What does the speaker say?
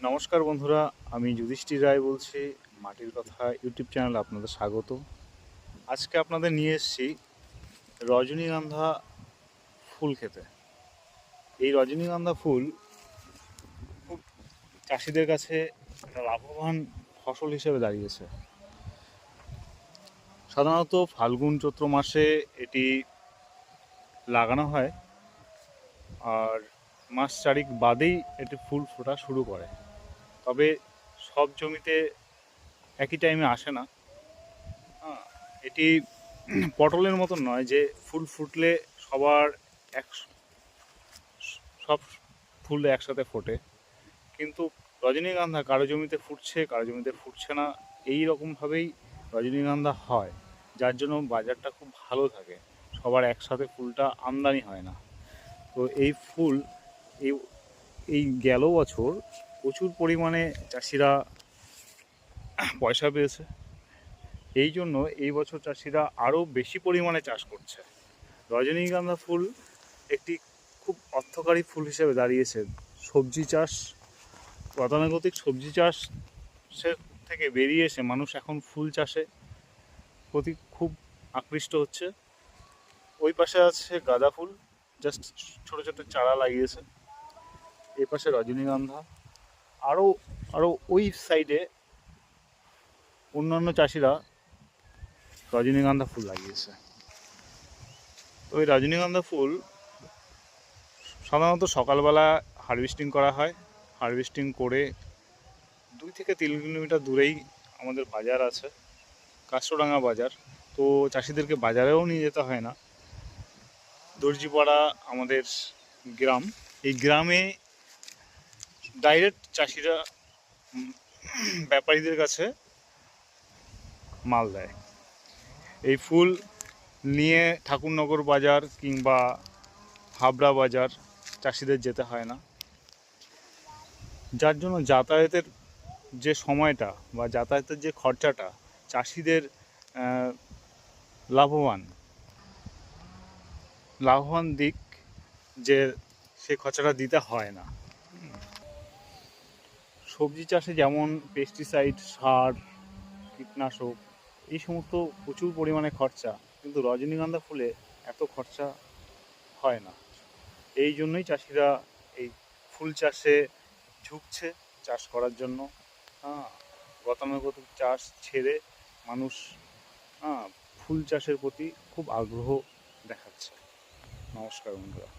নমস্কার বন্ধুরা, আমি যুধিষ্ঠির রায় বলছি। মাটির কথা ইউটিউব চ্যানেলে আপনাদের স্বাগত। আজকে আপনাদের নিয়ে এসেছি রজনীগন্ধা ফুল খেতে। এই রজনীগন্ধা ফুল খুব চাষিদের কাছে একটা লাভবান ফসল হিসেবে দাঁড়িয়েছে। সাধারণত ফাল্গুন চৈত্র মাসে এটি লাগানো হয়, আর মাস চারেক বাদেই এটি ফুল ফোটা শুরু করে। তবে সব জমিতে একই টাইমে আসে না। এটি পটলের মতন নয় যে ফুল ফুটলে সবার এক সব ফুল একসাথে ফোটে। কিন্তু রজনীগন্ধা কারো জমিতে ফুটছে, কারো জমিতে ফুটছে না, এই রকমভাবেই রজনীগন্ধা হয়, যার জন্য বাজারটা খুব ভালো থাকে। সবার একসাথে ফুলটা আমদানি হয় না। তো এই ফুল এই এই গেল বছর প্রচুর পরিমাণে চাষিরা পয়সা পেয়েছে। এই জন্য এই বছর চাষিরা আরও বেশি পরিমাণে চাষ করছে। রজনীগন্ধা ফুল একটি খুব অর্থকারী ফুল হিসেবে দাঁড়িয়েছে। সবজি চাষ, গতানুগতিক সবজি চাষের থেকে বেরিয়ে এসে মানুষ এখন ফুল চাষে প্রতি খুব আকৃষ্ট হচ্ছে। ওই পাশে আছে গাঁদা ফুল, জাস্ট ছোটো ছোটো চারা লাগিয়েছে। এই পাশে রজনীগন্ধা, আরও আরও ওই সাইডে অন্যান্য চাষিরা রজনীগন্ধা ফুল লাগিয়েছে। তো ওই রজনীগন্ধা ফুল সাধারণত সকালবেলা হারভেস্টিং করা হয়। হারভেস্টিং করে 2 থেকে 3 কিলোমিটার দূরেই আমাদের বাজার আছে, কাস্টডাঙ্গা বাজার। তো চাষিদেরকে বাজারেও নিয়ে যেতে হয় না। দর্জিপাড়া আমাদের গ্রাম, এই গ্রামে ডাইরেক্ট চাষিরা ব্যাপারীদের কাছে মাল দেয়। এই ফুল নিয়ে ঠাকুরনগর বাজার কিংবা হাবড়া বাজার চাষিদের যেতে হয় না, যার জন্য যাতায়াতের যে সময়টা বা যাতায়াতের যে খরচাটা চাষিদের লাভবান দিক, যে সে খরচাটা দিতে হয় না। সবজি চাষে যেমন পেস্টিসাইড, সার, কীটনাশক, এই সমস্ত প্রচুর পরিমাণে খরচা, কিন্তু রজনীগন্ধা ফুলে এত খরচা হয় না। এই জন্যই চাষিরা এই ফুল চাষে ঝুঁকছে, চাষ করার জন্য। গতানুগতিক চাষ ছেড়ে মানুষ ফুল চাষের প্রতি খুব আগ্রহ দেখাচ্ছে। নমস্কার বন্ধুরা।